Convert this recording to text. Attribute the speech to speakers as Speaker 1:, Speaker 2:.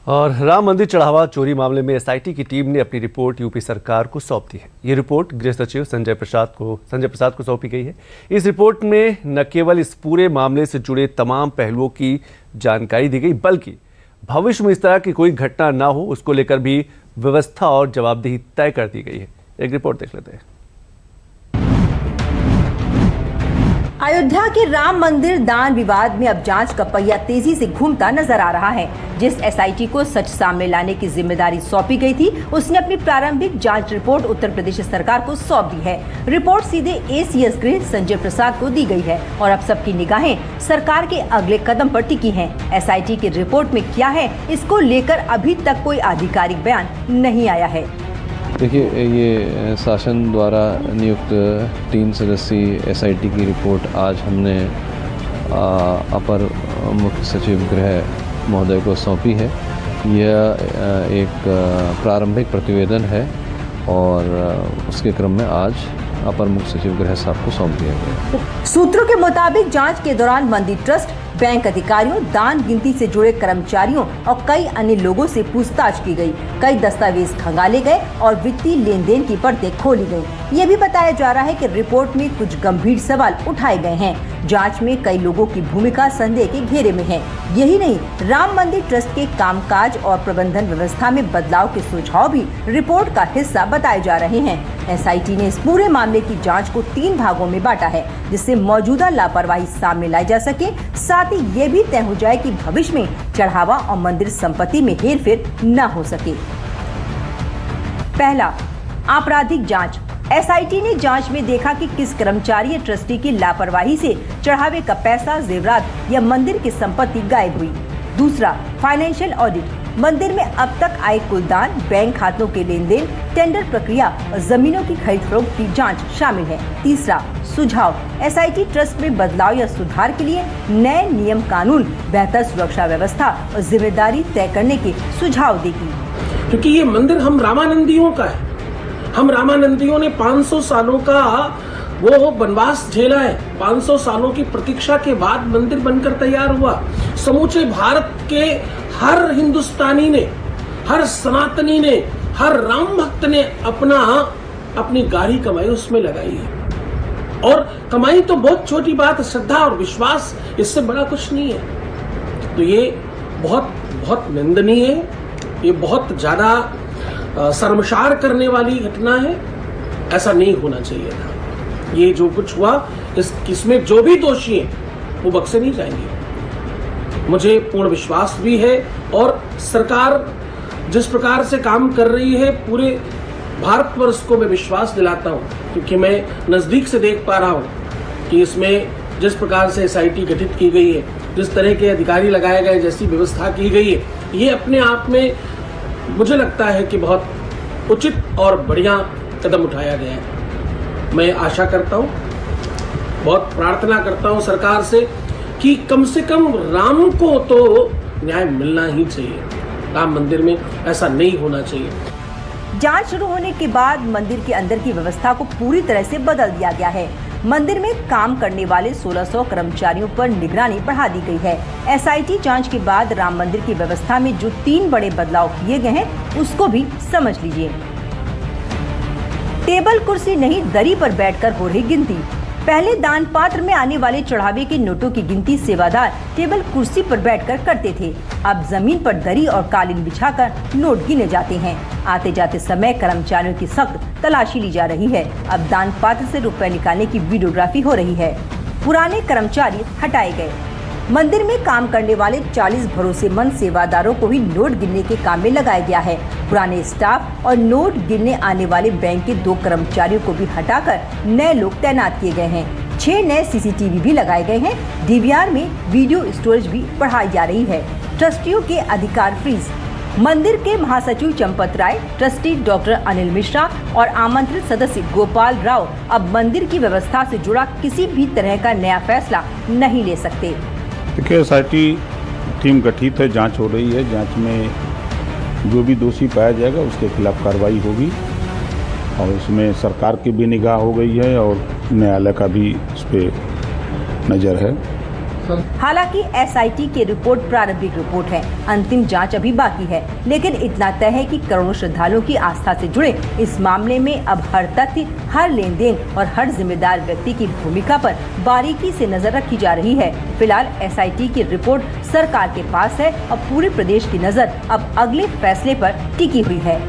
Speaker 1: और राम मंदिर चढ़ावा चोरी मामले में एसआईटी की टीम ने अपनी रिपोर्ट यूपी सरकार को सौंप दी है। ये रिपोर्ट गृह सचिव संजय प्रसाद को सौंपी गई है। इस रिपोर्ट में न केवल इस पूरे मामले से जुड़े तमाम पहलुओं की जानकारी दी गई, बल्कि भविष्य में इस तरह की कोई घटना ना हो उसको लेकर भी व्यवस्था और जवाबदेही तय कर दी गई है। एक रिपोर्ट देख लेते हैं।
Speaker 2: अयोध्या के राम मंदिर दान विवाद में अब जांच का पहिया तेजी से घूमता नजर आ रहा है। जिस एसआईटी को सच सामने लाने की जिम्मेदारी सौंपी गई थी, उसने अपनी प्रारंभिक जांच रिपोर्ट उत्तर प्रदेश सरकार को सौंप दी है। रिपोर्ट सीधे एसीएस गृह संजय प्रसाद को दी गई है और अब सबकी निगाहें सरकार के अगले कदम पर टिकी हैं। एसआईटी की रिपोर्ट में क्या है, इसको लेकर अभी तक कोई आधिकारिक बयान नहीं आया है।
Speaker 3: देखिए, ये शासन द्वारा नियुक्त 3 सदस्यीय एसआईटी की रिपोर्ट आज हमने अपर मुख्य सचिव गृह महोदय को सौंपी है। यह एक प्रारंभिक प्रतिवेदन है और उसके क्रम में आज अपर मुख्य सचिव गृह साहब को सौंप दिया गया।
Speaker 2: सूत्रों के मुताबिक जांच के दौरान मंदिर ट्रस्ट, बैंक अधिकारियों, दान गिनती से जुड़े कर्मचारियों और कई अन्य लोगों से पूछताछ की गई। कई दस्तावेज खंगाले गए और वित्तीय लेन देन की परतें खोली गई। ये भी बताया जा रहा है कि रिपोर्ट में कुछ गंभीर सवाल उठाए गए हैं। जांच में कई लोगों की भूमिका संदेह के घेरे में है। यही नहीं, राम मंदिर ट्रस्ट के कामकाज और प्रबंधन व्यवस्था में बदलाव के सुझाव भी रिपोर्ट का हिस्सा बताए जा रहे हैं। एसआईटी ने इस पूरे मामले की जांच को 3 भागों में बांटा है, जिससे मौजूदा लापरवाही सामने लाई जा सके, साथ ही ये भी तय हो जाए कि भविष्य में चढ़ावा और मंदिर संपत्ति में हेरफेर न हो सके। पहला, आपराधिक जांच। एसआईटी ने जांच में देखा कि किस कर्मचारी या ट्रस्टी की लापरवाही से चढ़ावे का पैसा, जेवरात या मंदिर की संपत्ति गायब हुई। दूसरा, फाइनेंशियल ऑडिट। मंदिर में अब तक आए कुल दान, बैंक खातों के लेन देन, टेंडर प्रक्रिया और जमीनों की खरीद फरोख्त की जांच शामिल है। तीसरा, सुझाव। एसआईटी ट्रस्ट में बदलाव या सुधार के लिए नए नियम कानून, बेहतर सुरक्षा व्यवस्था और जिम्मेदारी तय करने के सुझाव देगी।
Speaker 4: क्योंकि ये मंदिर हम रामानंदियों का है। हम रामानंदियों ने 500 सालों का वो वनवास झेला है। 500 सालों की प्रतीक्षा के बाद मंदिर बनकर तैयार हुआ। समूचे भारत के हर हिंदुस्तानी ने, हर सनातनी ने, हर राम भक्त ने अपनी गाढ़ी कमाई उसमें लगाई है। और कमाई तो बहुत छोटी बात, श्रद्धा और विश्वास, इससे बड़ा कुछ नहीं है। तो ये बहुत बहुत निंदनीय है। ये बहुत ज्यादा शर्मसार करने वाली घटना है। ऐसा नहीं होना चाहिए था। ये जो कुछ हुआ, इसमें जो भी दोषी हैं वो बख्शे नहीं जाएंगे। मुझे पूर्ण विश्वास भी है और सरकार जिस प्रकार से काम कर रही है, पूरे भारतवर्ष को मैं विश्वास दिलाता हूँ, क्योंकि मैं नजदीक से देख पा रहा हूँ कि इसमें जिस प्रकार से एसआईटी गठित की गई है, जिस तरह के अधिकारी लगाए गए, जैसी व्यवस्था की गई है, ये अपने आप में मुझे लगता है कि बहुत उचित और बढ़िया कदम उठाया गया है। मैं आशा करता हूँ, बहुत प्रार्थना करता हूँ सरकार से कि कम से कम राम को तो न्याय मिलना ही चाहिए। राम मंदिर में ऐसा नहीं होना चाहिए।
Speaker 2: जांच शुरू होने के बाद मंदिर के अंदर की व्यवस्था को पूरी तरह से बदल दिया गया है। मंदिर में काम करने वाले 1600 कर्मचारियों पर निगरानी बढ़ा दी गई है। एसआईटी जांच के बाद राम मंदिर की व्यवस्था में जो 3 बड़े बदलाव किए गए हैं, उसको भी समझ लीजिए। टेबल कुर्सी नहीं, दरी पर बैठकर हो रही गिनती। पहले दान पात्र में आने वाले चढ़ावे के नोटों की गिनती सेवादार टेबल कुर्सी पर बैठकर करते थे। अब जमीन पर दरी और कालीन बिछाकर नोट गिने जाते हैं। आते जाते समय कर्मचारियों की सख्त तलाशी ली जा रही है। अब दान पात्र से रुपए निकालने की वीडियोग्राफी हो रही है। पुराने कर्मचारी हटाए गए। मंदिर में काम करने वाले 40 भरोसेमंद सेवादारों को ही नोट गिनने के काम में लगाया गया है। पुराने स्टाफ और नोट गिनने आने वाले बैंक के 2 कर्मचारियों को भी हटाकर नए लोग तैनात किए गए हैं। 6 नए सीसीटीवी भी लगाए गए हैं। डीवीआर में वीडियो स्टोरेज भी बढ़ाई जा रही है। ट्रस्टियों के अधिकार फ्रीज। मंदिर के महासचिव चंपत राय, ट्रस्टी डॉक्टर अनिल मिश्रा और आमंत्रित सदस्य गोपाल राव अब मंदिर की व्यवस्था से जुड़ा किसी भी तरह का नया फैसला नहीं ले सकते।
Speaker 5: देखिए, एसआईटी टीम गठित है, जांच हो रही है। जांच में जो भी दोषी पाया जाएगा उसके खिलाफ कार्रवाई होगी और उसमें सरकार की भी निगाह हो गई है और न्यायालय का भी उस पर नज़र है।
Speaker 2: हालांकि एसआईटी की रिपोर्ट प्रारंभिक रिपोर्ट है, अंतिम जांच अभी बाकी है, लेकिन इतना तय है कि करोड़ों श्रद्धालुओं की आस्था से जुड़े इस मामले में अब हर तथ्य, हर लेन देन और हर जिम्मेदार व्यक्ति की भूमिका पर बारीकी से नजर रखी जा रही है। फिलहाल एसआईटी की रिपोर्ट सरकार के पास है और पूरे प्रदेश की नजर अब अगले फैसले पर टिकी हुई है।